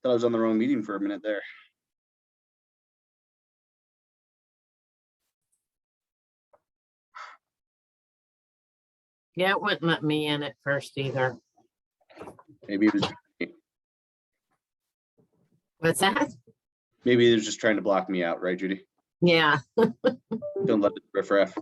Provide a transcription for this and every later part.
Thought I was on the wrong meeting for a minute there. Yeah, it wouldn't let me in at first either. Maybe it was. What's that? Maybe it was just trying to block me out, right, Judy? Yeah. Don't let it riffraff.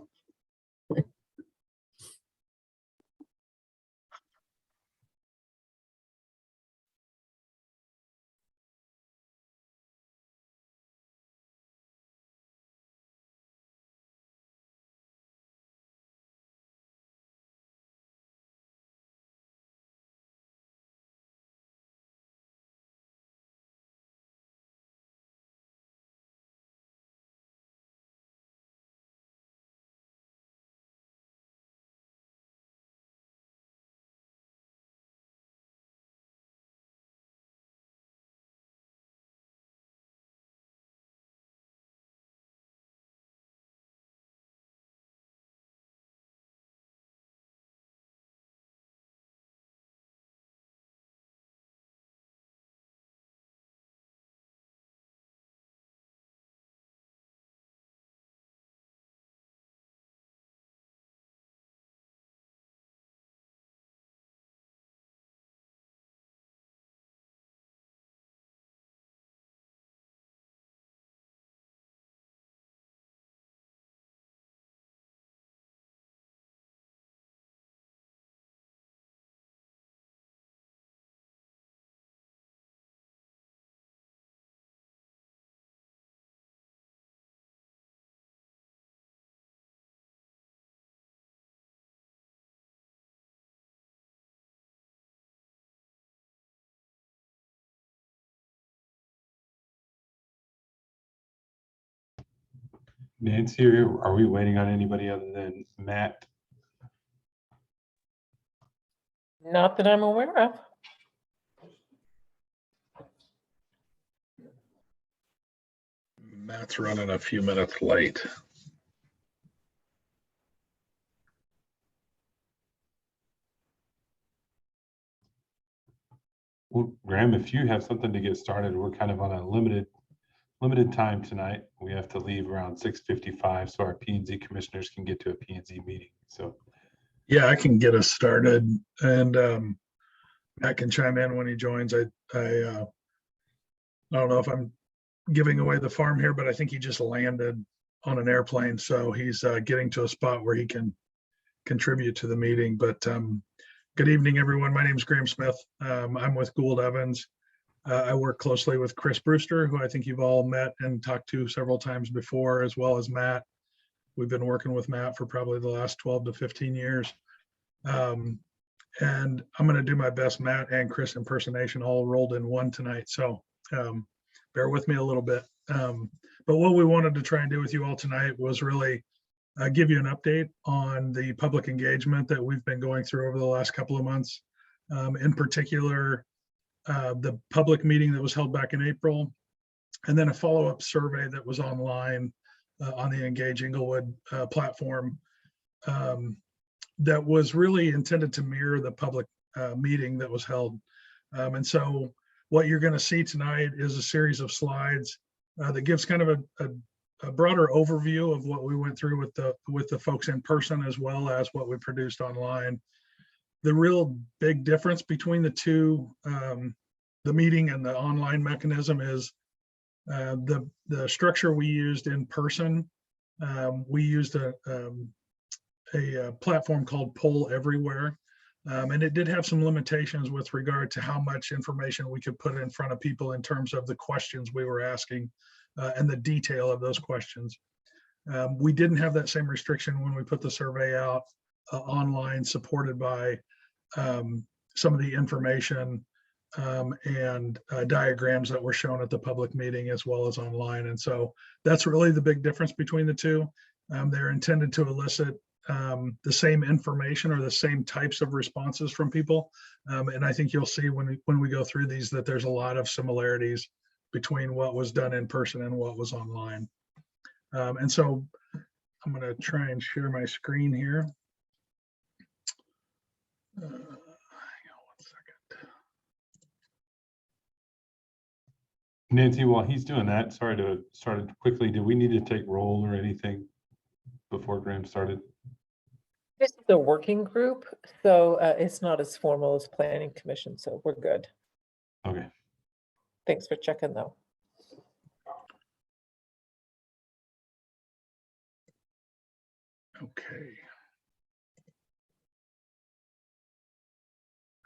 Nancy, are we waiting on anybody other than Matt? Not that I'm aware of. Matt's running a few minutes late. Well, Graham, if you have something to get started, we're kind of on a limited time tonight. We have to leave around 6:55 so our P&Z commissioners can get to a P&Z meeting. So Yeah, I can get us started, and Matt can chime in when he joins. I don't know if I'm giving away the farm here, but I think he just landed on an airplane, so he's getting to a spot where he can contribute to the meeting. But good evening, everyone. My name is Graham Smith. I'm with Gould Evans. I work closely with Chris Brewster, who I think you've all met and talked to several times before, as well as Matt. We've been working with Matt for probably the last 12 to 15 years. And I'm going to do my best Matt and Chris impersonation all rolled in one tonight. So bear with me a little bit. But what we wanted to try and do with you all tonight was really give you an update on the public engagement that we've been going through over the last couple of months. In particular, the public meeting that was held back in April, and then a follow-up survey that was online on the Engage Inglewood platform that was really intended to mirror the public meeting that was held. And so what you're going to see tonight is a series of slides that gives kind of a broader overview of what we went through with the folks in person, as well as what we produced online. The real big difference between the two, the meeting and the online mechanism, is the structure we used in person. We used a platform called Poll Everywhere, and it did have some limitations with regard to how much information we could put in front of people in terms of the questions we were asking and the detail of those questions. We didn't have that same restriction when we put the survey out online, supported by some of the information and diagrams that were shown at the public meeting as well as online. And so that's really the big difference between the two. They're intended to elicit the same information or the same types of responses from people. And I think you'll see when we go through these that there's a lot of similarities between what was done in person and what was online. And so I'm going to try and share my screen here. Hang on one second. Nancy, while he's doing that, sorry to start it quickly, do we need to take roll or anything before Graham started? This is a working group, so it's not as formal as planning commission, so we're good. Okay. Thanks for checking though. Okay.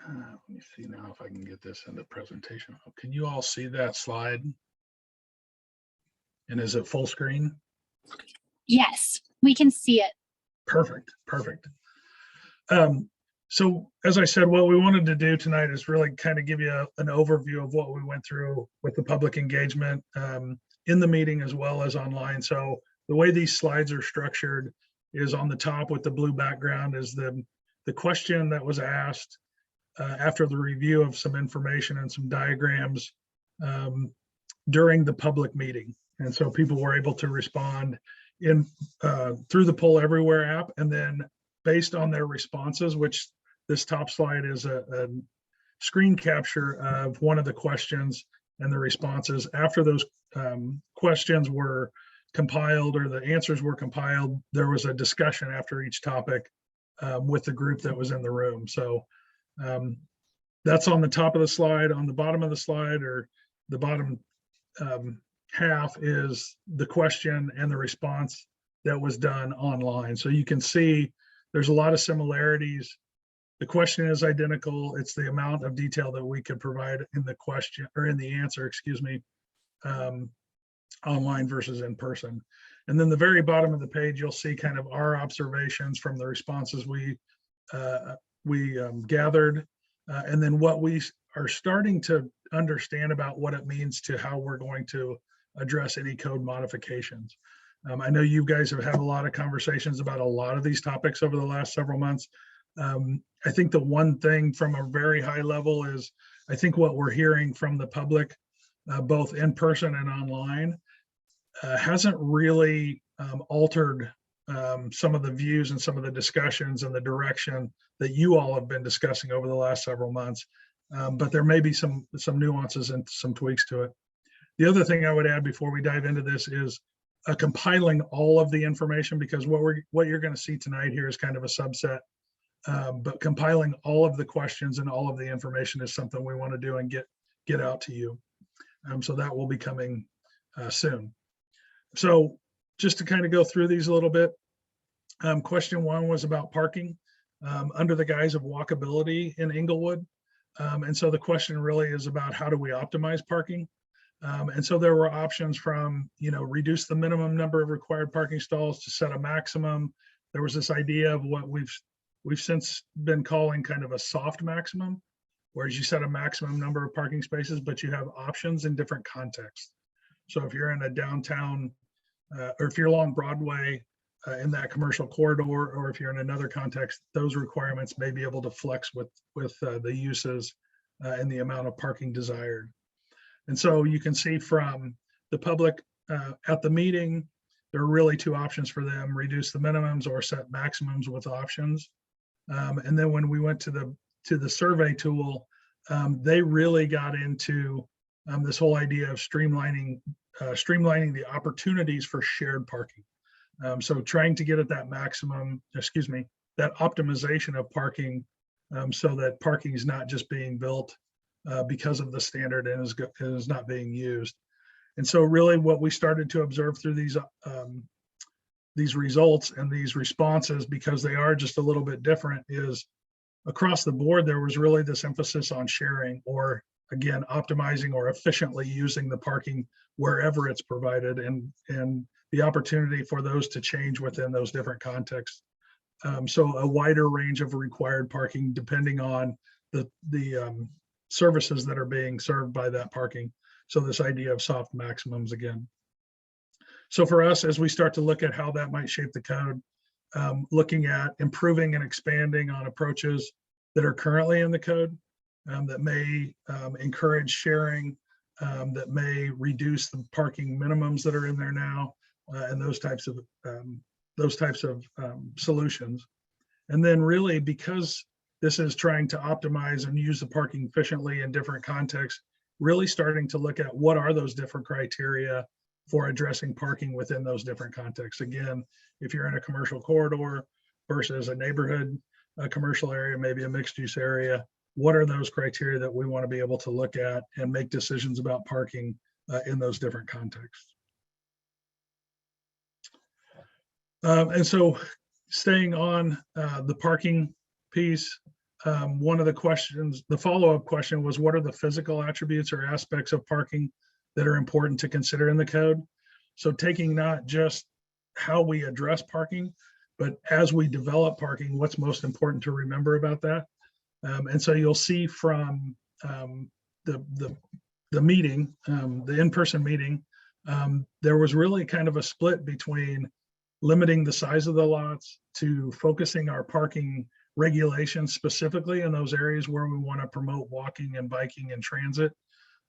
Let me see now if I can get this in the presentation. Can you all see that slide? And is it full screen? Yes, we can see it. Perfect, perfect. So as I said, what we wanted to do tonight is really kind of give you an overview of what we went through with the public engagement in the meeting as well as online. So the way these slides are structured is on the top with the blue background is the question that was asked after the review of some information and some diagrams during the public meeting. And so people were able to respond in through the Poll Everywhere app, and then based on their responses, which this top slide is a screen capture of one of the questions and the responses. After those questions were compiled or the answers were compiled, there was a discussion after each topic with the group that was in the room. So that's on the top of the slide. On the bottom of the slide, or the bottom half, is the question and the response that was done online. So you can see there's a lot of similarities. The question is identical. It's the amount of detail that we could provide in the question or in the answer, excuse me, online versus in person. And then the very bottom of the page, you'll see kind of our observations from the responses we gathered, and then what we are starting to understand about what it means to how we're going to address any code modifications. I know you guys have had a lot of conversations about a lot of these topics over the last several months. I think the one thing from a very high level is I think what we're hearing from the public, both in person and online, hasn't really altered some of the views and some of the discussions and the direction that you all have been discussing over the last several months. But there may be some nuances and some tweaks to it. The other thing I would add before we dive into this is compiling all of the information, because what you're going to see tonight here is kind of a subset, but compiling all of the questions and all of the information is something we want to do and get out to you. So that will be coming soon. So just to kind of go through these a little bit, question one was about parking under the guise of walkability in Inglewood. And so the question really is about how do we optimize parking? And so there were options from, reduce the minimum number of required parking stalls to set a maximum. There was this idea of what we've since been calling kind of a soft maximum, whereas you set a maximum number of parking spaces, but you have options in different contexts. So if you're in a downtown, or if you're along Broadway in that commercial corridor, or if you're in another context, those requirements may be able to flex with the uses and the amount of parking desired. And so you can see from the public at the meeting, there are really two options for them: reduce the minimums or set maximums with options. And then when we went to the survey tool, they really got into this whole idea of streamlining the opportunities for shared parking. So trying to get at that that optimization of parking, so that parking is not just being built because of the standard and is not being used. And so really what we started to observe through these results and these responses, because they are just a little bit different, is across the board, there was really this emphasis on sharing, or again, optimizing or efficiently using the parking wherever it's provided, and the opportunity for those to change within those different contexts. So a wider range of required parking depending on the services that are being served by that parking. So this idea of soft maximums again. So for us, as we start to look at how that might shape the code, looking at improving and expanding on approaches that are currently in the code, that may encourage sharing, that may reduce the parking minimums that are in there now, and those types of solutions. And then really, because this is trying to optimize and use the parking efficiently in different contexts, really starting to look at what are those different criteria for addressing parking within those different contexts. Again, if you're in a commercial corridor versus a neighborhood, a commercial area, maybe a mixed use area, what are those criteria that we want to be able to look at and make decisions about parking in those different contexts? And so staying on the parking piece, one of the questions, the follow-up question was, what are the physical attributes or aspects of parking that are important to consider in the code? So taking not just how we address parking, but as we develop parking, what's most important to remember about that? And so you'll see from the meeting, the in-person meeting, there was really kind of a split between limiting the size of the lots to focusing our parking regulations specifically in those areas where we want to promote walking and biking and transit.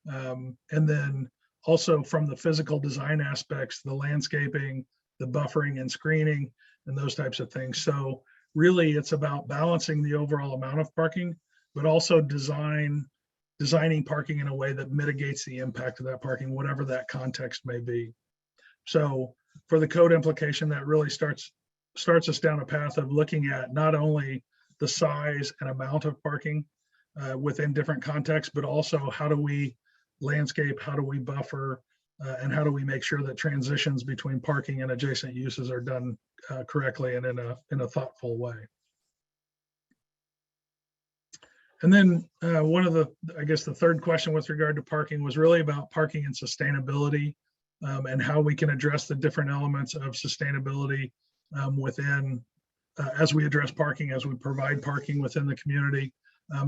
And then also from the physical design aspects, the landscaping, the buffering and screening, and those types of things. So really it's about balancing the overall amount of parking, but also designing parking in a way that mitigates the impact of that parking, whatever that context may be. So for the code implication, that really starts us down a path of looking at not only the size and amount of parking within different contexts, but also how do we landscape, how do we buffer, and how do we make sure that transitions between parking and adjacent uses are done correctly and in a thoughtful way. And then one of the, I guess the third question with regard to parking was really about parking and sustainability, and how we can address the different elements of sustainability within, as we address parking, as we provide parking within the community.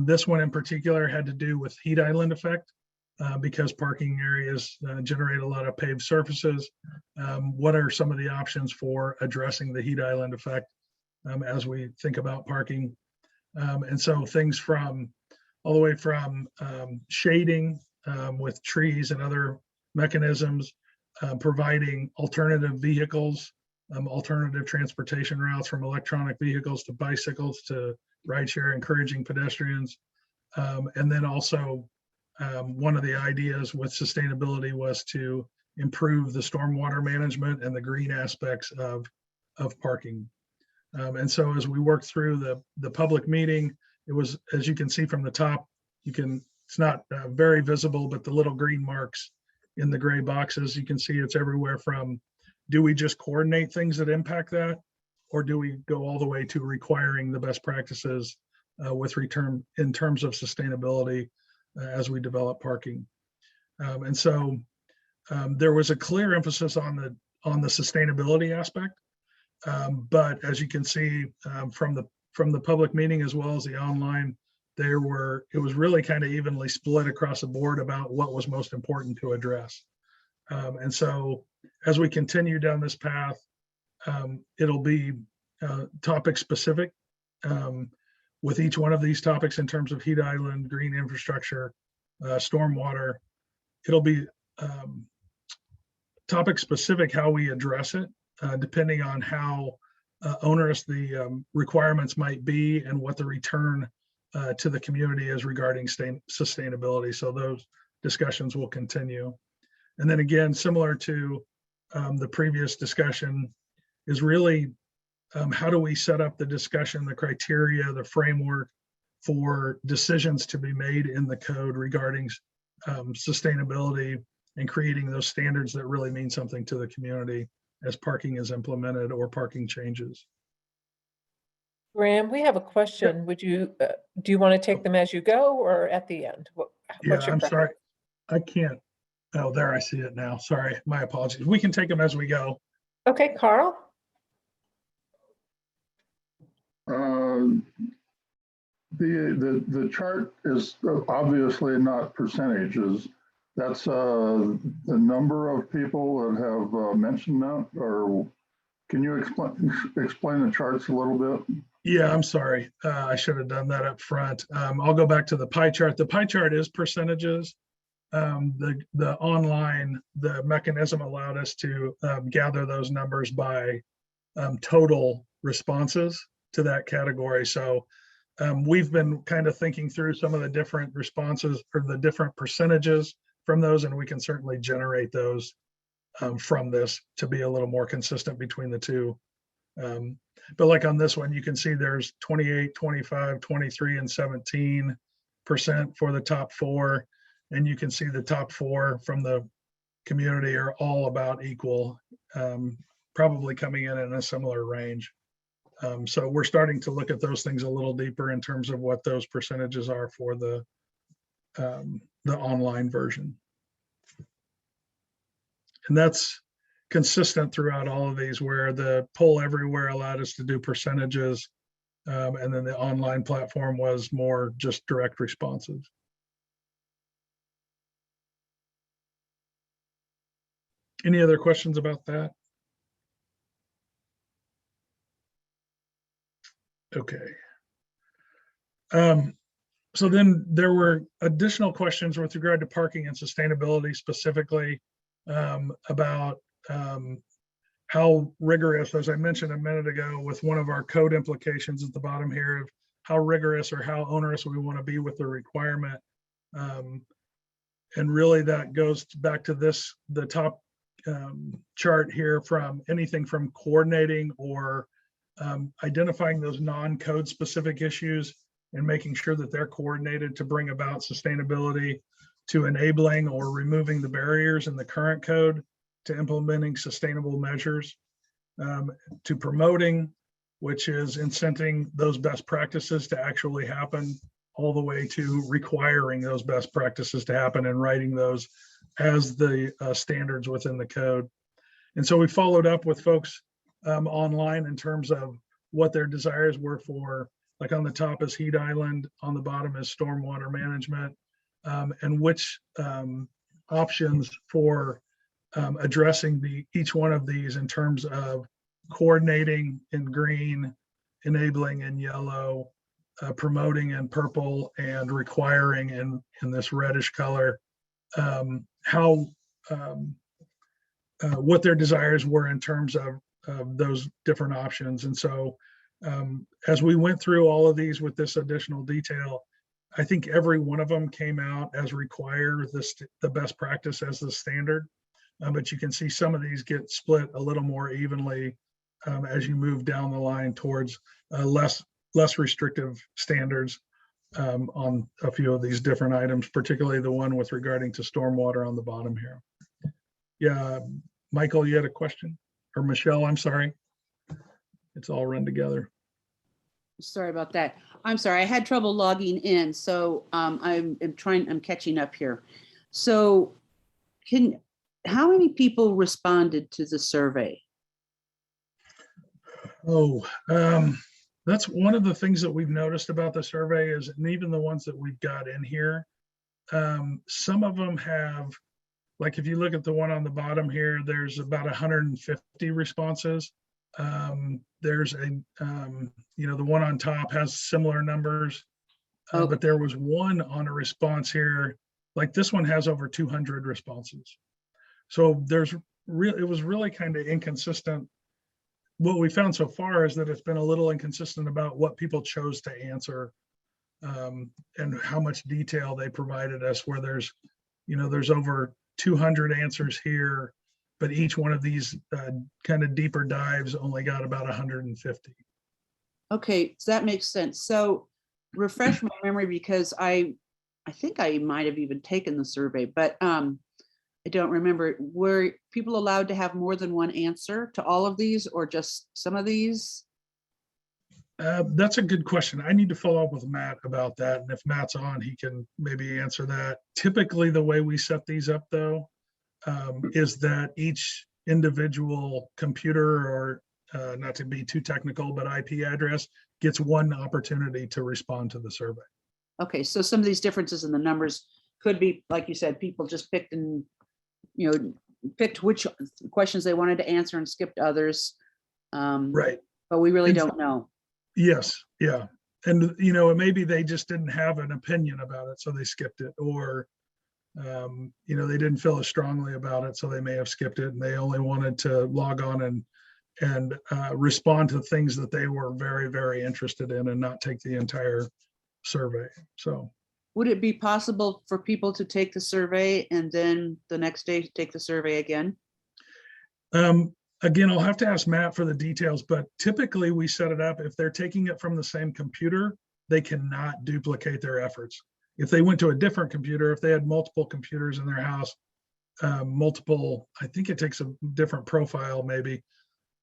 This one in particular had to do with heat island effect, because parking areas generate a lot of paved surfaces. What are some of the options for addressing the heat island effect as we think about parking? And so things from all the way from shading with trees and other mechanisms, providing alternative vehicles, alternative transportation routes from electronic vehicles to bicycles to rideshare, encouraging pedestrians. And then also one of the ideas with sustainability was to improve the stormwater management and the green aspects of parking. And so as we worked through the public meeting, it was, as you can see from the top, it's not very visible, but the little green marks in the gray boxes, you can see it's everywhere from, do we just coordinate things that impact that? Or do we go all the way to requiring the best practices with return in terms of sustainability as we develop parking? And so there was a clear emphasis on the sustainability aspect. But as you can see from the public meeting as well as the online, it was really kind of evenly split across the board about what was most important to address. And so as we continue down this path, it'll be topic specific with each one of these topics in terms of heat island, green infrastructure, stormwater. It'll be topic specific how we address it, depending on how onerous the requirements might be and what the return to the community is regarding sustainability. So those discussions will continue. And then again, similar to the previous discussion, is really how do we set up the discussion, the criteria, the framework for decisions to be made in the code regarding sustainability and creating those standards that really mean something to the community as parking is implemented or parking changes. Graham, we have a question. Would you, do you want to take them as you go or at the end? Yeah, I'm sorry. I can't. Oh, there, I see it now. Sorry, my apologies. We can take them as we go. Okay, Carl? The chart is obviously not percentages. That's the number of people that have mentioned that, or can you explain the charts a little bit? Yeah, I'm sorry. I should have done that up front. I'll go back to the pie chart. The pie chart is percentages. The online, the mechanism allowed us to gather those numbers by total responses to that category. So We've been kind of thinking through some of the different responses or the different percentages from those, and we can certainly generate those from this to be a little more consistent between the two. But like on this one, you can see there's 28, 25, 23, and 17% for the top four. And you can see the top four from the community are all about equal, probably coming in a similar range. So we're starting to look at those things a little deeper in terms of what those percentages are for the online version. And that's consistent throughout all of these, where the poll everywhere allowed us to do percentages. And then the online platform was more just direct responses. Any other questions about that? Okay. So then there were additional questions with regard to parking and sustainability, specifically about how rigorous, as I mentioned a minute ago, with one of our code implications at the bottom here, of how rigorous or how onerous we want to be with the requirement. And really that goes back to this, the top chart here, from anything from coordinating or identifying those non-code specific issues and making sure that they're coordinated to bring about sustainability, to enabling or removing the barriers in the current code, to implementing sustainable measures, to promoting, which is incenting those best practices to actually happen, all the way to requiring those best practices to happen and writing those as the standards within the code. And so we followed up with folks online in terms of what their desires were for, like on the top is heat island, on the bottom is stormwater management, and which options for addressing each one of these in terms of coordinating in green, enabling in yellow, promoting in purple, and requiring in this reddish color, what their desires were in terms of those different options. And so as we went through all of these with this additional detail, I think every one of them came out as require the best practice as the standard. But you can see some of these get split a little more evenly as you move down the line towards less restrictive standards on a few of these different items, particularly the one with regarding to stormwater on the bottom here. Yeah, Michael, you had a question? Or Michelle, I'm sorry. It's all run together. Sorry about that. I'm sorry, I had trouble logging in, so I'm catching up here. So how many people responded to the survey? Oh, that's one of the things that we've noticed about the survey is, and even the ones that we've got in here, some of them have, like if you look at the one on the bottom here, there's about 150 responses. There's the one on top has similar numbers, but there was one on a response here, like this one has over 200 responses. So it was really kind of inconsistent. What we found so far is that it's been a little inconsistent about what people chose to answer and how much detail they provided us, where there's over 200 answers here, but each one of these kind of deeper dives only got about 150. Okay, so that makes sense. So refresh my memory, because I think I might have even taken the survey, but I don't remember. Were people allowed to have more than one answer to all of these, or just some of these? That's a good question. I need to follow up with Matt about that. And if Matt's on, he can maybe answer that. Typically, the way we set these up, though, is that each individual computer, or not to be too technical, but IP address gets one opportunity to respond to the survey. Okay, so some of these differences in the numbers could be, like you said, people just picked which questions they wanted to answer and skipped others. Right. But we really don't know. Yes. Yeah. And, maybe they just didn't have an opinion about it, so they skipped it, or, they didn't feel as strongly about it, so they may have skipped it, and they only wanted to log on and respond to things that they were very, very interested in and not take the entire survey. So Would it be possible for people to take the survey and then the next day take the survey again? again, I'll have to ask Matt for the details, but typically we set it up, if they're taking it from the same computer, they cannot duplicate their efforts. If they went to a different computer, if they had multiple computers in their house, I think it takes a different profile maybe,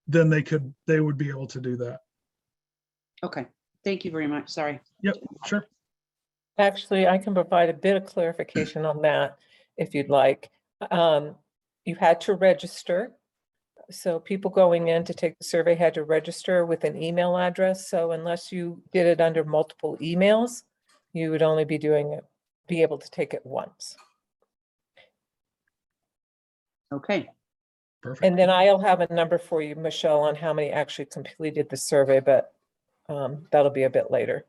then they would be able to do that. Okay, thank you very much. Sorry. Yep, sure. Actually, I can provide a bit of clarification on that if you'd like. You had to register. So people going in to take the survey had to register with an email address. So unless you did it under multiple emails, you would only be able to take it once. Okay, Perfect. And then I'll have a number for you, Michelle, on how many actually completed the survey, but that'll be a bit later.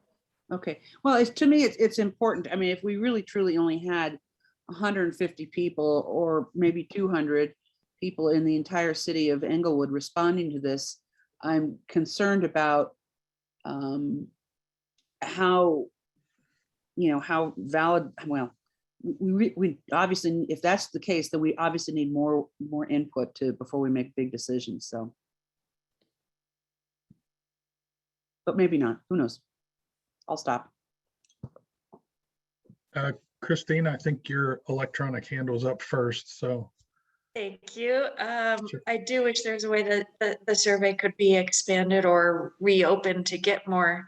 okay. Well, to me, it's important. I mean, if we really truly only had 150 people or maybe 200 people in the entire city of Englewood responding to this, I'm concerned about how valid, well, we obviously, if that's the case, then we obviously need more input before we make big decisions, so. But maybe not, who knows? I'll stop. Christine, I think your electronic hand was up first, so. Thank you. Sure. I do wish there's a way that the survey could be expanded or reopened to get more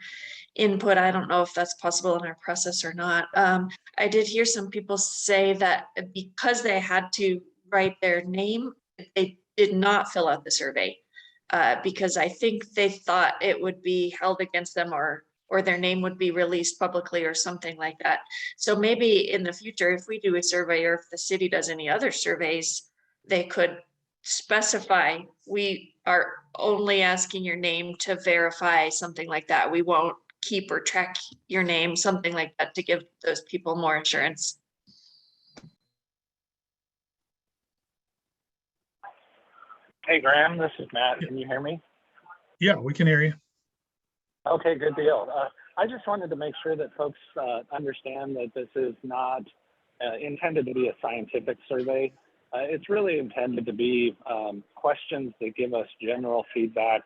input. I don't know if that's possible in our process or not. I did hear some people say that because they had to write their name, they did not fill out the survey because I think they thought it would be held against them or their name would be released publicly or something like that. So maybe in the future, if we do a survey or if the city does any other surveys, they could specify, we are only asking your name to verify something like that. We won't keep or track your name, something like that, to give those people more assurance. Hey, Graham, this is Matt. Can you hear me? Yeah, we can hear you. Okay, good deal. I just wanted to make sure that folks understand that this is not intended to be a scientific survey. It's really intended to be questions that give us general feedback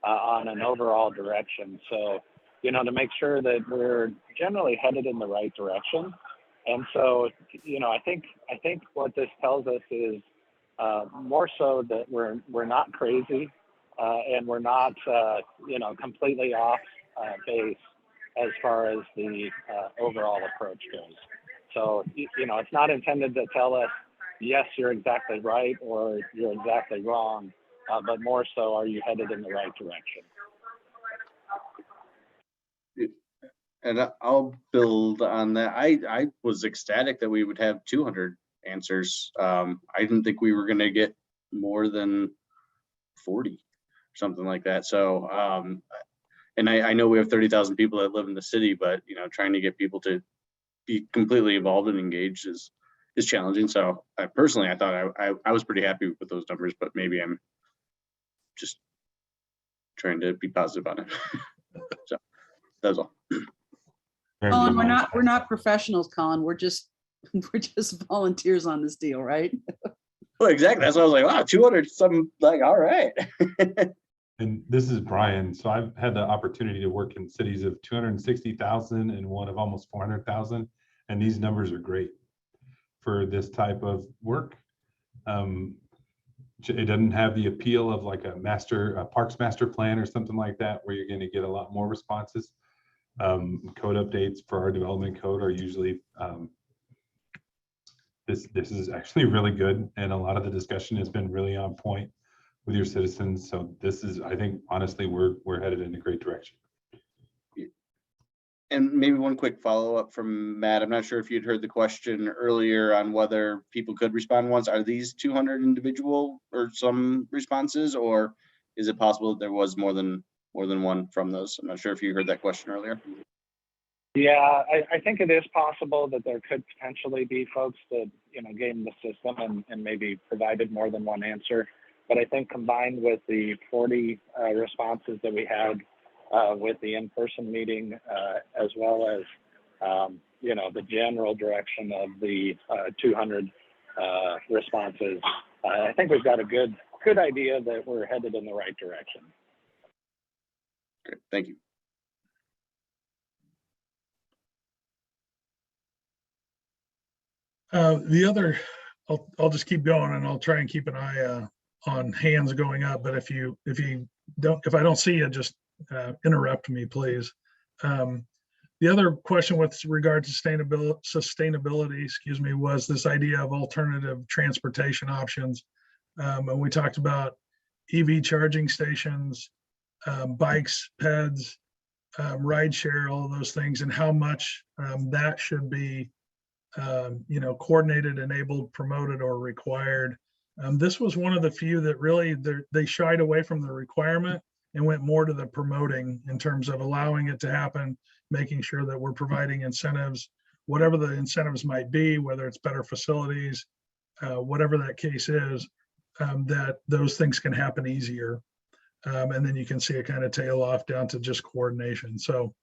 on an overall direction. So, to make sure that we're generally headed in the right direction. And so, I think what this tells us is more so that we're not crazy and we're not, completely off base as far as the overall approach goes. So, it's not intended to tell us, yes, you're exactly right or you're exactly wrong, but more so, are you headed in the right direction? And I'll build on that. I was ecstatic that we would have 200 answers. I didn't think we were going to get more than 40, something like that. So, and I know we have 30,000 people that live in the city, but trying to get people to be completely involved and engaged is challenging. So, personally, I thought I was pretty happy with those numbers, but maybe I'm just trying to be positive on it. So that's all. Colin, we're not professionals, Colin. We're just volunteers on this deal, right? Well, exactly. That's why I was like, wow, 200, some like, all right. And this is Brian. So I've had the opportunity to work in cities of 260,000 and one of almost 400,000. And these numbers are great for this type of work. It doesn't have the appeal of like a parks master plan or something like that, where you're going to get a lot more responses. Code updates for our development code are usually, this is actually really good. And a lot of the discussion has been really on point with your citizens. So this is, I think, honestly, we're headed in a great direction. And maybe one quick follow-up from Matt. I'm not sure if you'd heard the question earlier on whether people could respond once. Are these 200 individual or some responses, or is it possible that there was more than one from those? I'm not sure if you heard that question earlier. Yeah, I think it is possible that there could potentially be folks that, game the system and maybe provided more than one answer. But I think combined with the 40 responses that we had with the in-person meeting, as well as you know, the general direction of the 200 responses, I think we've got a good idea that we're headed in the right direction. Great, thank you. The other, I'll just keep going and I'll try and keep an eye on hands going up. But if I don't see you, just interrupt me, please. The other question with regard to sustainability, excuse me, was this idea of alternative transportation options. And we talked about EV charging stations, bikes, peds, ride share, all of those things, and how much that should be you know, coordinated, enabled, promoted, or required. This was one of the few that really they shied away from the requirement and went more to the promoting in terms of allowing it to happen, making sure that we're providing incentives, whatever the incentives might be, whether it's better facilities, whatever that case is, that those things can happen easier. And then you can see it kind of tail off down to just coordination. So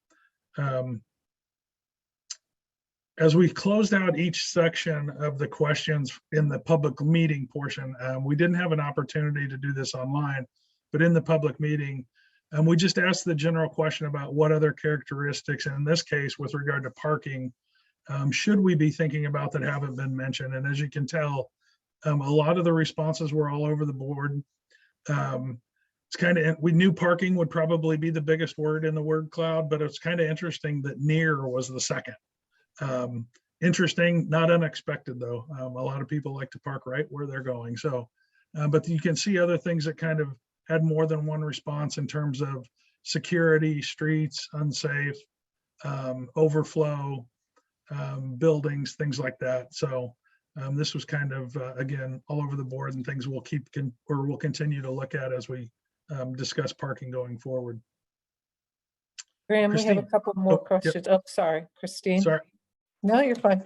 as we closed out each section of the questions in the public meeting portion, we didn't have an opportunity to do this online, but in the public meeting, we just asked the general question about what other characteristics, in this case, with regard to parking, should we be thinking about that haven't been mentioned? And as you can tell, a lot of the responses were all over the board. It's kind of, we knew parking would probably be the biggest word in the word cloud, but it's kind of interesting that near was the second. Interesting, not unexpected though. A lot of people like to park right where they're going. So, but you can see other things that kind of had more than one response in terms of security, streets, unsafe, overflow, buildings, things like that. So this was kind of, again, all over the board, and things we'll we'll continue to look at as we discuss parking going forward. Graham, we have a Christine. couple more Oh, yep. questions. Oh, sorry, Christine. Sorry, No, you're fine.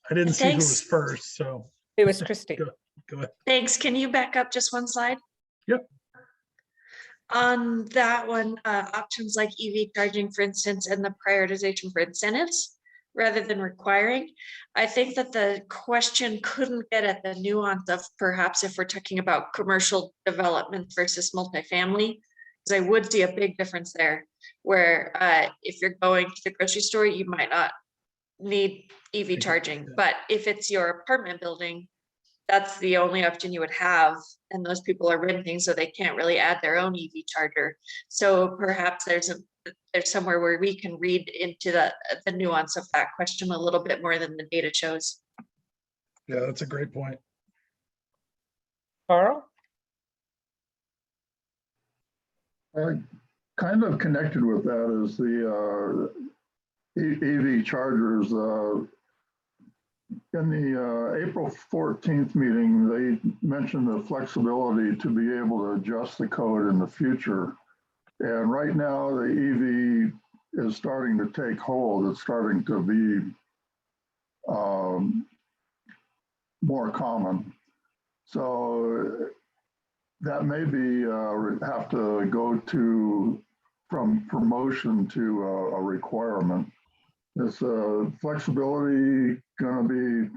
I didn't see who was Thanks. first, so It was Christine. go ahead. Thanks. Can you back up just one slide? Yep. On that one, options like EV charging, for instance, and the prioritization for incentives rather than requiring. I think that the question couldn't get at the nuance of perhaps if we're talking about commercial development versus multifamily, because I would see a big difference there, where if you're going to the grocery store, you might not need EV charging, but if it's your apartment building, that's the only option you would have, and those people are renting, so they can't really add their own EV charger. So perhaps there's somewhere where we can read into the nuance of that question a little bit more than the data shows. Yeah, that's a great point. Carl? Kind of connected with that is the EV chargers. In the April 14th meeting, they mentioned the flexibility to be able to adjust the code in the future. And right now, the EV is starting to take hold. It's starting to be more common. So that may be have to go from promotion to a requirement. Is flexibility going to be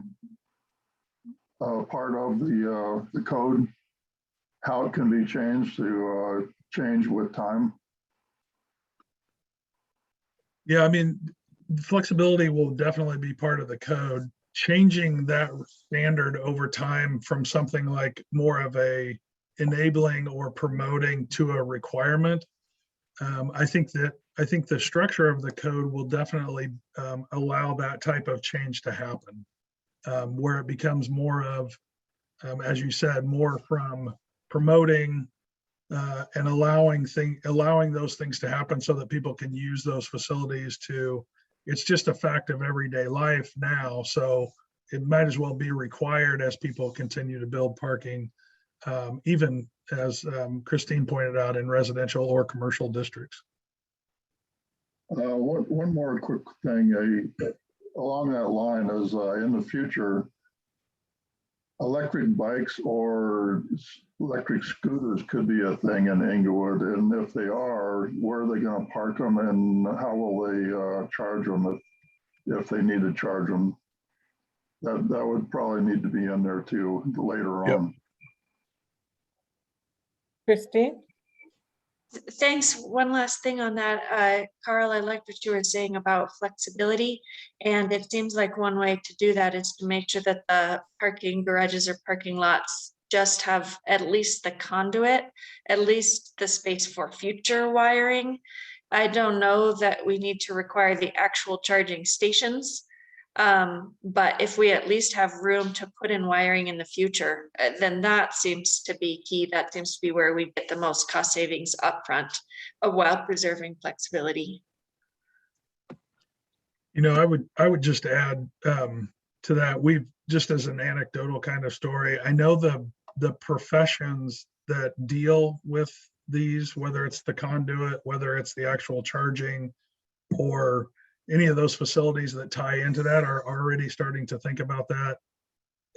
part of the code? How it can be changed to change with time? Yeah, I mean, flexibility will definitely be part of the code. Changing that standard over time from something like more of a enabling or promoting to a requirement. I think the structure of the code will definitely allow that type of change to happen, where it becomes more of, as you said, more from promoting and allowing those things to happen so that people can use those facilities to. It's just a fact of everyday life now, so it might as well be required as people continue to build parking, even as Christine pointed out, in residential or commercial districts. One more quick thing along that line is in the future, electric bikes or electric scooters could be a thing in Inglewood, and if they are, where are they going to park them, and how will they charge them if they need to charge them? That would probably need to be in there too later Yep. on. Christine? Thanks. One last thing on that, Carl, I liked what you were saying about flexibility. And it seems like one way to do that is to make sure that the parking garages or parking lots just have at least the conduit, at least the space for future wiring. I don't know that we need to require the actual charging stations. But if we at least have room to put in wiring in the future, then that seems to be key. That seems to be where we get the most cost savings upfront, while preserving flexibility. You know, I would just add to that, we've just as an anecdotal kind of story, I know the professions that deal with these, whether it's the conduit, whether it's the actual charging, or any of those facilities that tie into that, are already starting to think about that.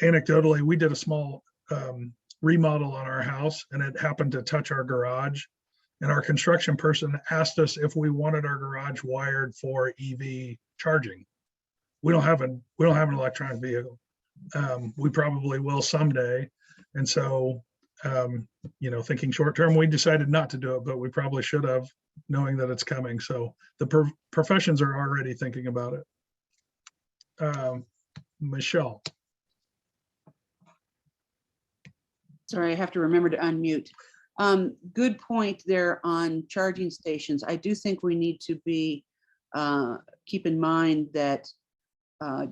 Anecdotally, we did a small remodel on our house, and it happened to touch our garage. And our construction person asked us if we wanted our garage wired for EV charging. We don't have an electronic vehicle. We probably will someday. And so, you know, thinking short term, we decided not to do it, but we probably should have, knowing that it's coming. So the professions are already thinking about it. Michelle. Sorry, I have to remember to unmute. Good point there on charging stations. I do think we need to be keep in mind that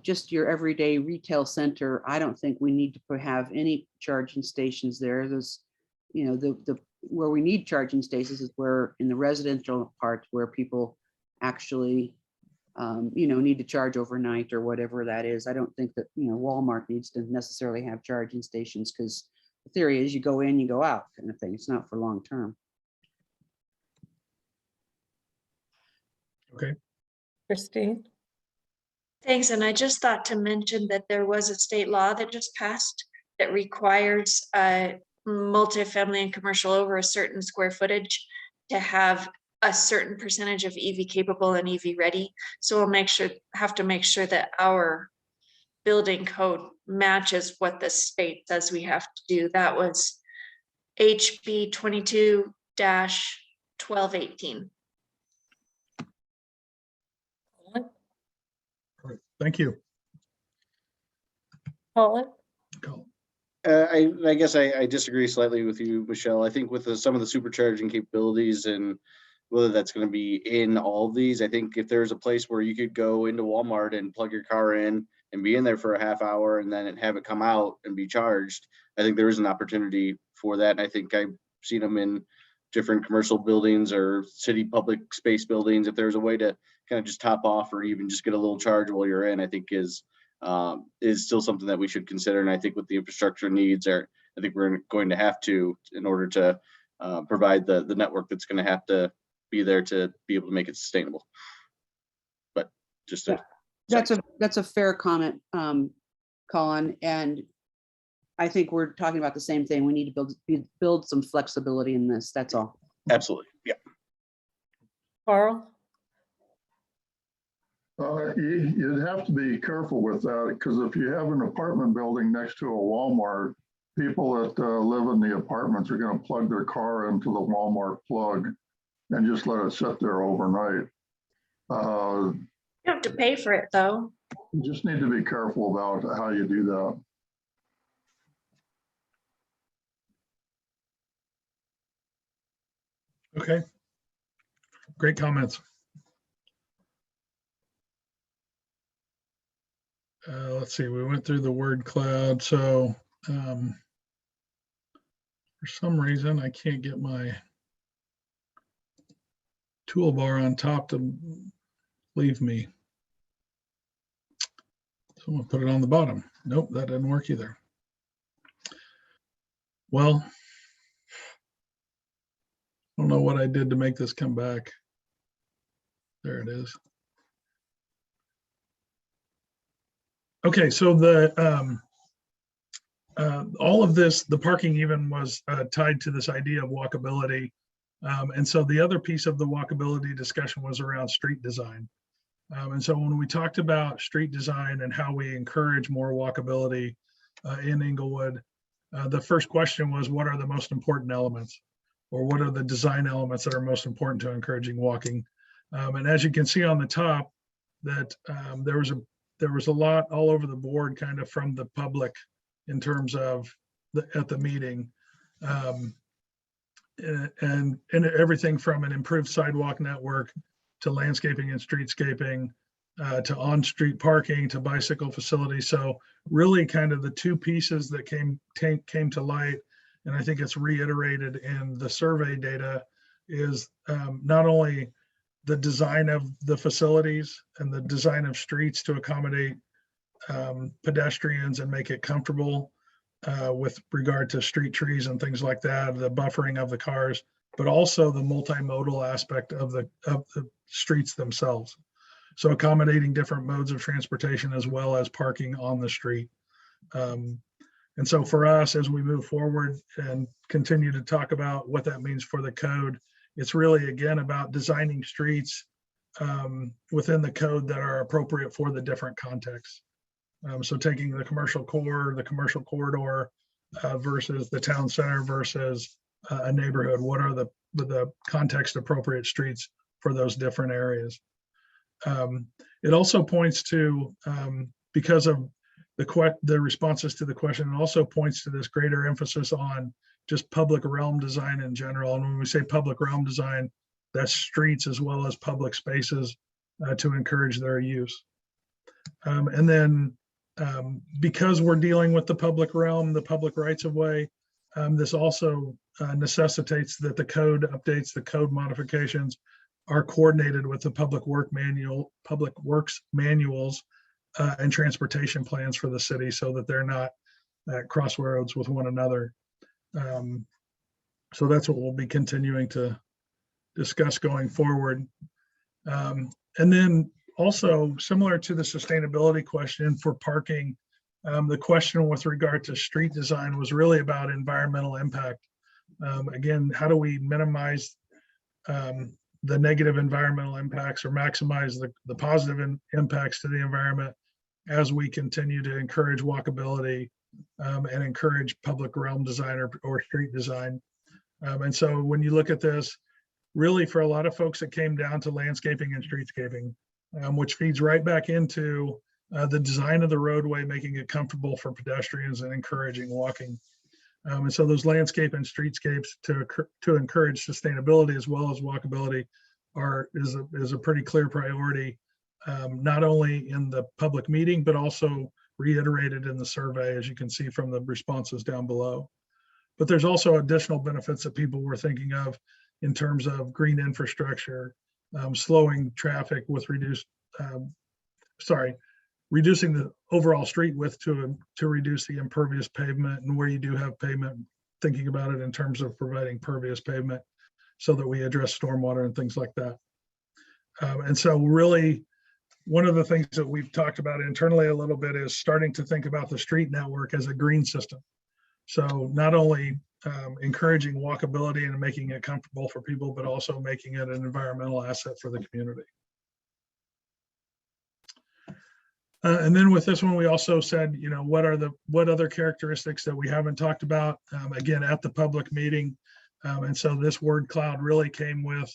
just your everyday retail center, I don't think we need to have any charging stations there. There's, you know, the where we need charging stations is where in the residential part where people actually, you know, need to charge overnight or whatever that is. I don't think that, you know, Walmart needs to necessarily have charging stations, because the theory is you go in, you go out kind of thing. It's not for long term. Okay. Christine? Thanks. And I just thought to mention that there was a state law that just passed that requires multifamily and commercial over a certain square footage to have a certain percentage of EV capable and EV ready. So we'll have to make sure that our building code matches what the state says we have to do. That was HB 22-1218. Thank you. Colin? Cool. I guess I disagree slightly with you, Michelle. I think with some of the supercharging capabilities and whether that's going to be in all of these, I think if there's a place where you could go into Walmart and plug your car in and be in there for a half hour and then have it come out and be charged, I think there is an opportunity for that. And I think I've seen them in different commercial buildings or city public space buildings. If there's a way to kind of just top off or even just get a little charge while you're in, I think is still something that we should consider. And I think with the infrastructure needs I think we're going to have to, in order to provide the network that's going to have to be there to be able to make it sustainable. But just that's a fair comment, Colin. And I think we're talking about the same thing. We need to build some flexibility in this. That's all. Absolutely. Yeah. Carl? You'd have to be careful with that, because if you have an apartment building next to a Walmart, people that live in the apartments are going to plug their car into the Walmart plug and just let it sit there overnight. You have to pay for it though. You just need to be careful about how you do that. Okay. Great comments. Let's see, we went through the word cloud. So for some reason, I can't get my toolbar on top to leave me. So I'm gonna put it on the bottom. Nope, that didn't work either. Well, I don't know what I did to make this come back. There it is. Okay, so all of this, the parking even was tied to this idea of walkability. And so the other piece of the walkability discussion was around street design. And so when we talked about street design and how we encourage more walkability in Inglewood, the first question was, what are the most important elements? Or what are the design elements that are most important to encouraging walking? And as you can see on the top, that there was a lot all over the board kind of from the public in terms of at the meeting. And everything from an improved sidewalk network to landscaping and streetscaping, to on-street parking, to bicycle facilities. So really kind of the two pieces that came to light, and I think it's reiterated in the survey data, is not only the design of the facilities and the design of streets to accommodate pedestrians and make it comfortable with regard to street trees and things like that, the buffering of the cars, but also the multimodal aspect of the streets themselves. So accommodating different modes of transportation as well as parking on the street. And so for us, as we move forward and continue to talk about what that means for the code, it's really, again, about designing streets within the code that are appropriate for the different contexts. So taking the commercial core, the commercial corridor versus the town center versus a neighborhood. What are the context appropriate streets for those different areas? It also points to, because of the responses to the question, it also points to this greater emphasis on just public realm design in general. And when we say public realm design, that's streets as well as public spaces to encourage their use. And then because we're dealing with the public realm, the public rights of way, this also necessitates that the code updates, the code modifications are coordinated with the public works manuals and transportation plans for the city, so that they're not at crossroads with one another. So that's what we'll be continuing to discuss going forward. And then also, similar to the sustainability question for parking, the question with regard to street design was really about environmental impact. Again, how do we minimize the negative environmental impacts or maximize the positive impacts to the environment as we continue to encourage walkability and encourage public realm design or street design. And so when you look at this, really for a lot of folks, it came down to landscaping and streetscaping, which feeds right back into the design of the roadway, making it comfortable for pedestrians and encouraging walking. And so those landscape and streetscapes to encourage sustainability as well as walkability is a pretty clear priority, not only in the public meeting, but also reiterated in the survey, as you can see from the responses down below. But there's also additional benefits that people were thinking of in terms of green infrastructure, slowing traffic with reducing the overall street width to reduce the impervious pavement, and where you do have pavement, thinking about it in terms of providing pervious pavement so that we address stormwater and things like that. And so really, one of the things that we've talked about internally a little bit is starting to think about the street network as a green system. So not only encouraging walkability and making it comfortable for people, but also making it an environmental asset for the community. And then with this one, we also said, what other characteristics that we haven't talked about, again, at the public meeting. And so this word cloud really came with,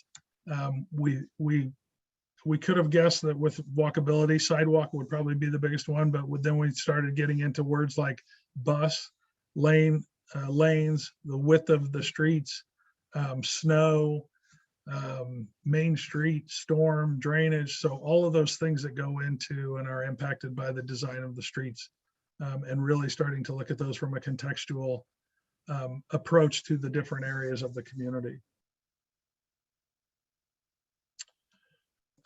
we could have guessed that with walkability, sidewalk would probably be the biggest one, but then we started getting into words like bus, lanes, the width of the streets, snow, main street, storm, drainage. So all of those things that go into and are impacted by the design of the streets, and really starting to look at those from a contextual approach to the different areas of the community.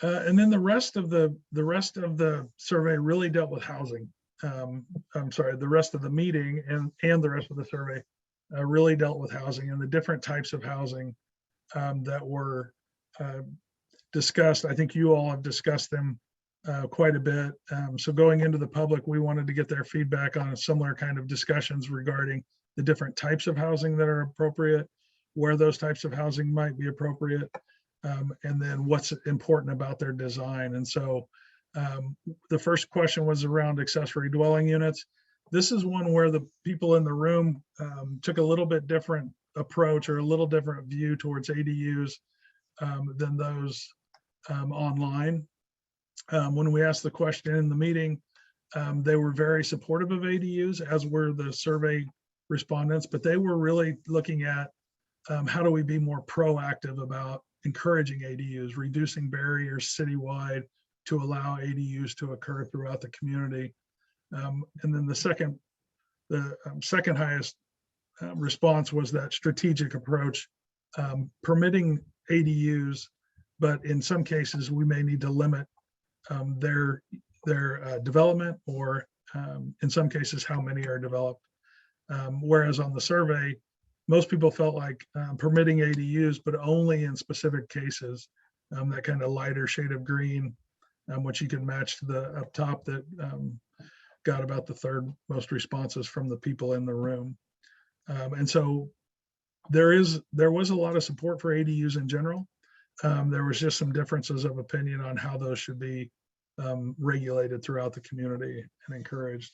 And then the rest of the survey really dealt with housing. I'm sorry, the rest of the meeting and the rest of the survey really dealt with housing and the different types of housing that were discussed. I think you all have discussed them quite a bit. So going into the public, we wanted to get their feedback on a similar kind of discussions regarding the different types of housing that are appropriate, where those types of housing might be appropriate, and then what's important about their design. And so the first question was around accessory dwelling units. This is one where the people in the room took a little bit different approach or a little different view towards ADUs than those online. When we asked the question in the meeting, they were very supportive of ADUs, as were the survey respondents, but they were really looking at how do we be more proactive about encouraging ADUs, reducing barriers citywide to allow ADUs to occur throughout the community. And then the second highest response was that strategic approach, permitting ADUs, but in some cases we may need to limit their development, or in some cases how many are developed. Whereas on the survey, most people felt like permitting ADUs, but only in specific cases, that kind of lighter shade of green, which you can match to the up top that got about the third most responses from the people in the room. And so there was a lot of support for ADUs in general. There was just some differences of opinion on how those should be regulated throughout the community and encouraged.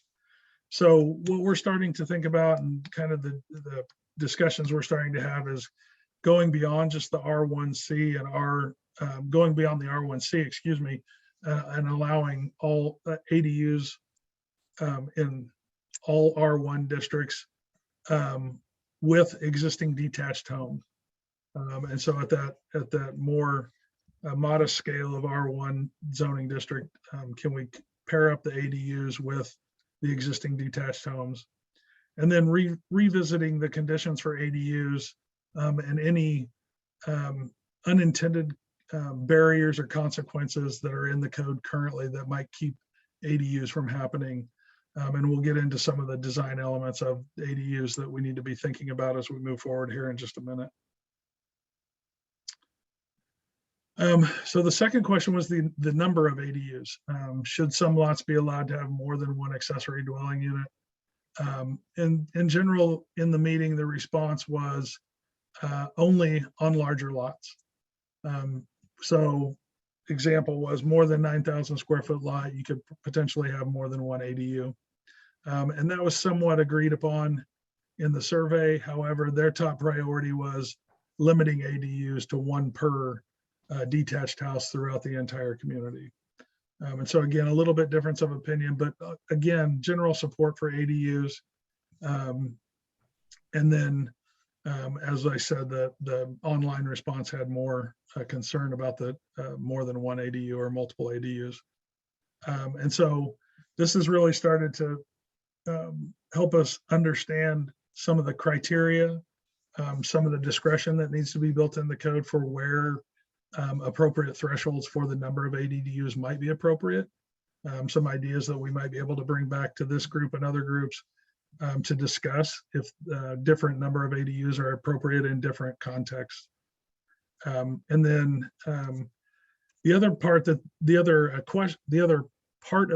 So what we're starting to think about, and kind of the discussions we're starting to have, is going beyond just the R1C and going beyond the R1C, excuse me, and allowing all ADUs in all R1 districts with existing detached homes. And so at that more modest scale of R1 zoning district, can we pair up the ADUs with the existing detached homes? And then revisiting the conditions for ADUs and any unintended barriers or consequences that are in the code currently that might keep ADUs from happening. And we'll get into some of the design elements of ADUs that we need to be thinking about as we move forward here in just a minute. So the second question was the number of ADUs. Should some lots be allowed to have more than one accessory dwelling unit? In general, in the meeting, the response was only on larger lots. So example was more than 9,000 square foot lot, you could potentially have more than one ADU. And that was somewhat agreed upon in the survey. However, their top priority was limiting ADUs to one per detached house throughout the entire community. And so again, a little bit difference of opinion, but again, general support for ADUs. And then, as I said, the online response had more concern about the more than one ADU or multiple ADUs. And so this has really started to help us understand some of the criteria, some of the discretion that needs to be built in the code for where appropriate thresholds for the number of ADUs might be appropriate. Some ideas that we might be able to bring back to this group and other groups to discuss if different number of ADUs are appropriate in different contexts. And then the other part of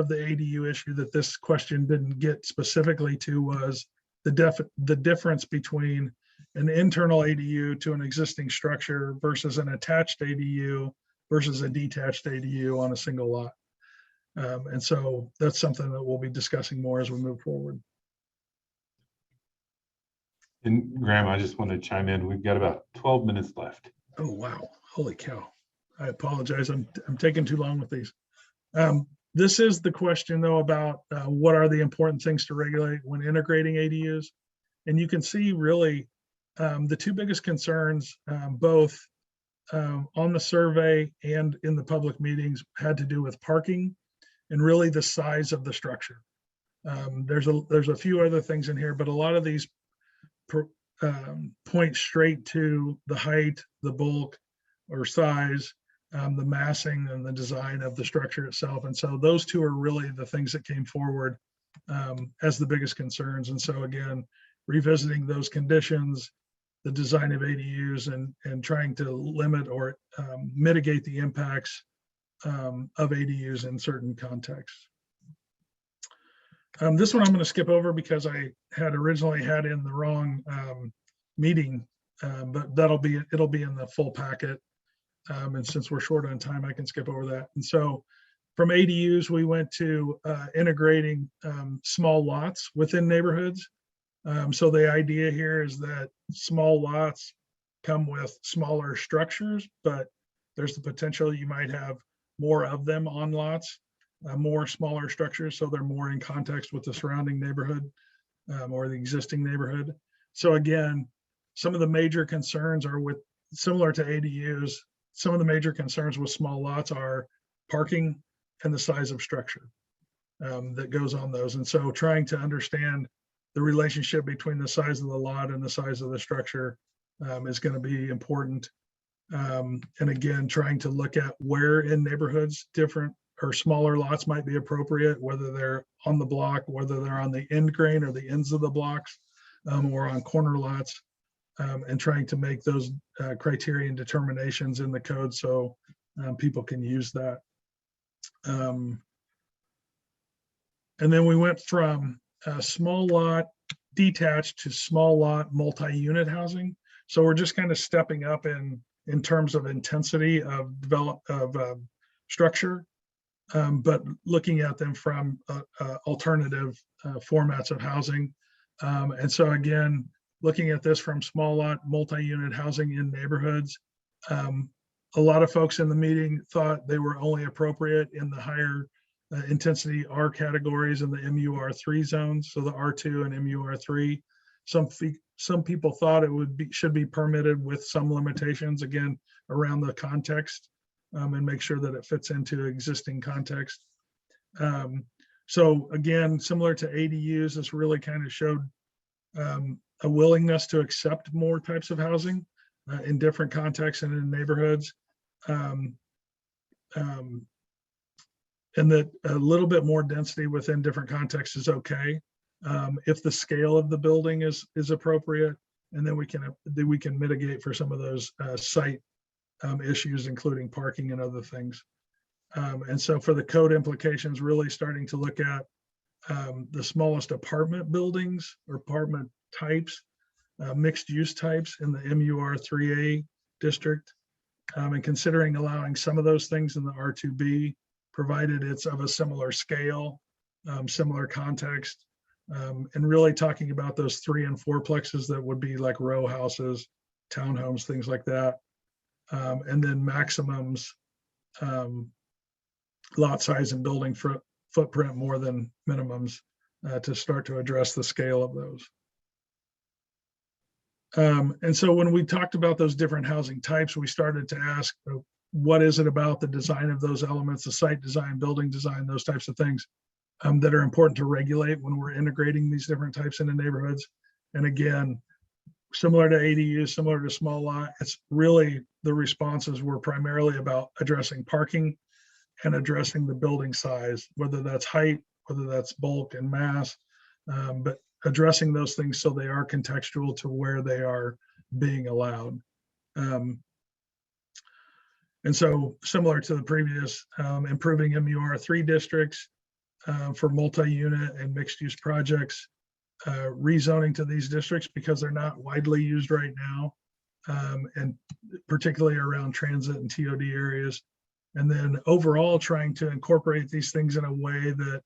the ADU issue that this question didn't get specifically to was the difference between an internal ADU to an existing structure versus an attached ADU versus a detached ADU on a single lot. And so that's something that we'll be discussing more as we move forward. And Graham, I just want to chime in. We've got about 12 minutes left. Oh, wow. Holy cow. I apologize. I'm taking too long with these. This is the question, though, about what are the important things to regulate when integrating ADUs. And you can see really the two biggest concerns, both on the survey and in the public meetings, had to do with parking and really the size of the structure. There's a few other things in here, but a lot of these point straight to the height, the bulk or size, the massing and the design of the structure itself. And so those two are really the things that came forward as the biggest concerns. And so again, revisiting those conditions, the design of ADUs, and trying to limit or mitigate the impacts of ADUs in certain contexts. This one I'm going to skip over because I had originally had in the wrong meeting, but it'll be in the full packet. And since we're short on time, I can skip over that. And so from ADUs, we went to integrating small lots within neighborhoods. So the idea here is that small lots come with smaller structures, but there's the potential you might have more of them on lots, more smaller structures, so they're more in context with the surrounding neighborhood or the existing neighborhood. So again, some of the major concerns are with, similar to ADUs, some of the major concerns with small lots are parking and the size of structure that goes on those. And so trying to understand the relationship between the size of the lot and the size of the structure is going to be important. And again, trying to look at where in neighborhoods different or smaller lots might be appropriate, whether they're on the block, whether they're on the end grain or the ends of the blocks, or on corner lots, and trying to make those criterion determinations in the code so people can use that. And then we went from small lot detached to small lot multi-unit housing. So we're just kind of stepping up in terms of intensity of structure, but looking at them from alternative formats of housing. And so again, looking at this from small lot multi-unit housing in neighborhoods, a lot of folks in the meeting thought they were only appropriate in the higher intensity R categories in the MUR3 zones, so the R2 and MUR3. Some people thought it should be permitted with some limitations, again, around the context, and make sure that it fits into existing context. So again, similar to ADUs, this really kind of showed a willingness to accept more types of housing in different contexts and in neighborhoods. And that a little bit more density within different contexts is okay if the scale of the building is appropriate, and then we can mitigate for some of those site issues, including parking and other things. And so for the code implications, really starting to look at the smallest apartment buildings or apartment types, mixed use types in the MUR3A district, and considering allowing some of those things in the R2B, provided it's of a similar scale, similar context, and really talking about those 3 and 4 plexes that would be like row houses, townhomes, things like that. And then maximums, lot size and building footprint more than minimums to start to address the scale of those. And so when we talked about those different housing types, we started to ask, what is it about the design of those elements, the site design, building design, those types of things that are important to regulate when we're integrating these different types into neighborhoods. And again, similar to ADUs, similar to small lot, it's really the responses were primarily about addressing parking and addressing the building size, whether that's height, whether that's bulk and mass, but addressing those things so they are contextual to where they are being allowed. And so similar to the previous, improving MUR3 districts for multi-unit and mixed-use projects, rezoning to these districts because they're not widely used right now, and particularly around transit and TOD areas. And then overall trying to incorporate these things in a way that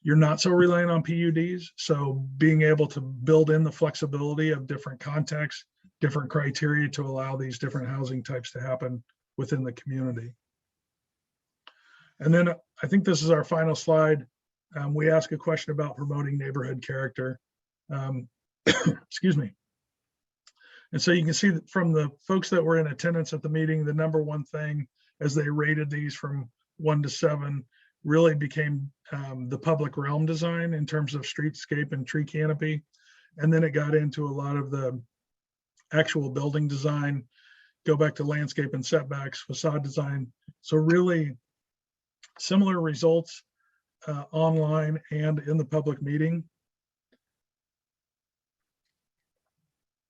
you're not so reliant on PUDs. So being able to build in the flexibility of different contexts, different criteria to allow these different housing types to happen within the community. And then I think this is our final slide. We ask a question about promoting neighborhood character. Excuse me. And so you can see that from the folks that were in attendance at the meeting, the number one thing as they rated these from 1 to 7 really became the public realm design in terms of streetscape and tree canopy. And then it got into a lot of the actual building design, go back to landscape and setbacks, facade design. So really similar results online and in the public meeting.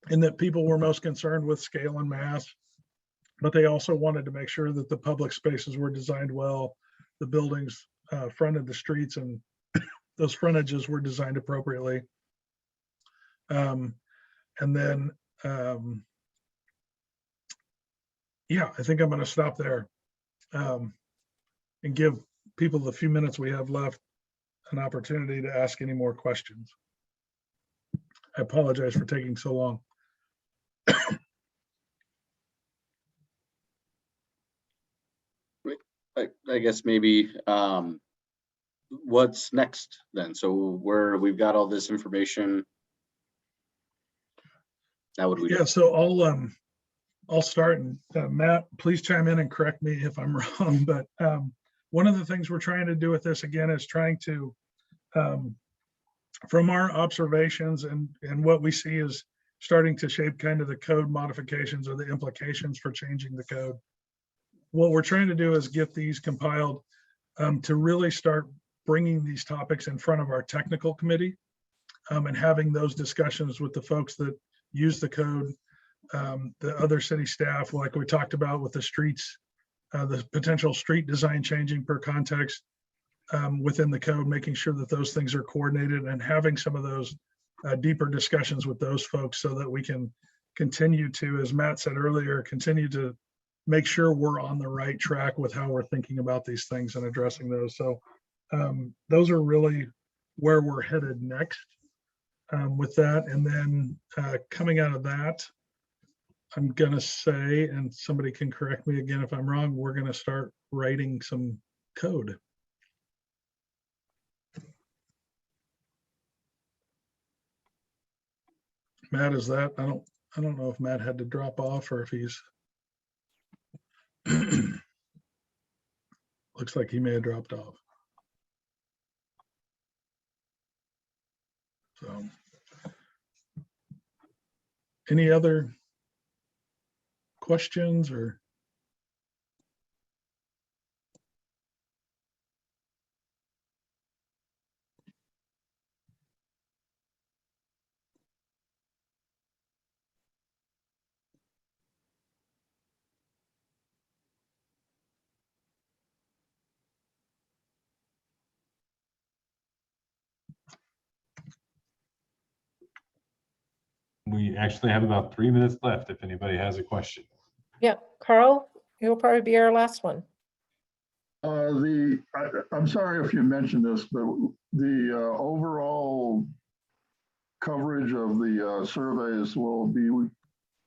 And that people were most concerned with scale and mass, but they also wanted to make sure that the public spaces were designed well, the buildings fronted the streets, and those frontages were designed appropriately. And then, yeah, I think I'm going to stop there and give people the few minutes we have left an opportunity to ask any more questions. I apologize for taking so long. I guess maybe what's next then? So we've got all this information. Now what do we do? Yeah, so I'll start, and Matt, please chime in and correct me if I'm wrong, but one of the things we're trying to do with this again is trying to, from our observations and what we see is starting to shape kind of the code modifications or the implications for changing the code. What we're trying to do is get these compiled to really start bringing these topics in front of our technical committee and having those discussions with the folks that use the code, the other city staff, like we talked about with the streets, the potential street design changing per context within the code, making sure that those things are coordinated and having some of those deeper discussions with those folks so that we can continue to, as Matt said earlier, continue to make sure we're on the right track with how we're thinking about these things and addressing those. So those are really where we're headed next with that. And then coming out of that, I'm going to say, and somebody can correct me again if I'm wrong, we're going to start writing some code. Matt, is that, I don't know if Matt had to drop off or if he's looks like he may have dropped off. So any other questions or? We actually have about 3 minutes left if anybody has a question. Yeah, Carl, you'll probably be our last one. I'm sorry if you mentioned this, but the overall coverage of the surveys will be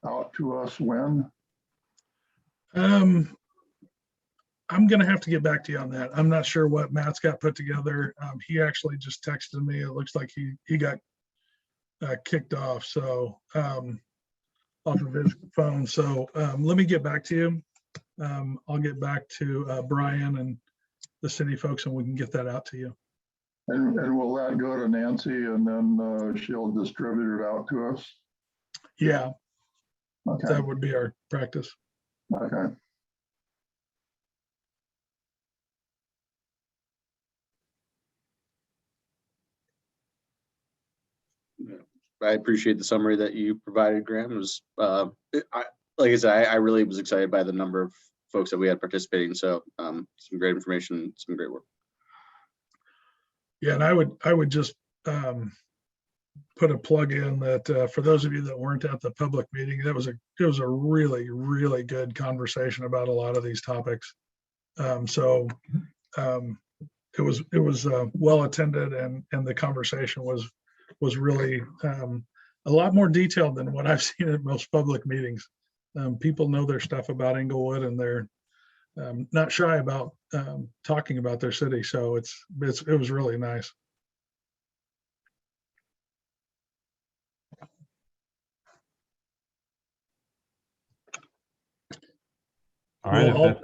out to us when? I'm going to have to get back to you on that. I'm not sure what Matt's got put together. He actually just texted me. It looks like he got kicked off, so off of his phone. So let me get back to you. I'll get back to Brian and the city folks and we can get that out to you. And will that go to Nancy and then she'll distribute it out to us? Yeah, Okay. that would be our practice. Okay. I appreciate the summary that you provided, Graham. It was, like I said, I really was excited by the number of folks that we had participating. So some great information, some great work. Yeah, and I would just put a plug in that for those of you that weren't at the public meeting, it was a really, really good conversation about a lot of these topics. So it was well attended, and the conversation was really a lot more detailed than what I've seen at most public meetings. People know their stuff about Inglewood, and they're not shy about talking about their city. So it was really nice. All right. Well,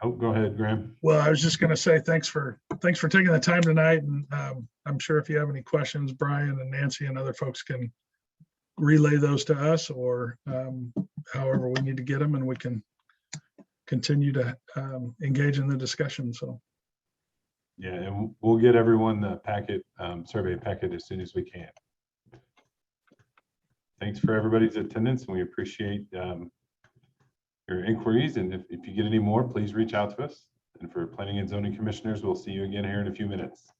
Oh, go ahead, Graham. Well, I was just going to say thanks for taking the time tonight, and I'm sure if you have any questions, Brian and Nancy and other folks can relay those to us, or however we need to get them, and we can continue to engage in the discussion. So Yeah, and we'll get everyone the packet, survey packet as soon as we can. Thanks for everybody's attendance, and we appreciate your inquiries. And if you get any more, please reach out to us. And for planning and zoning commissioners, we'll see you again here in a few minutes.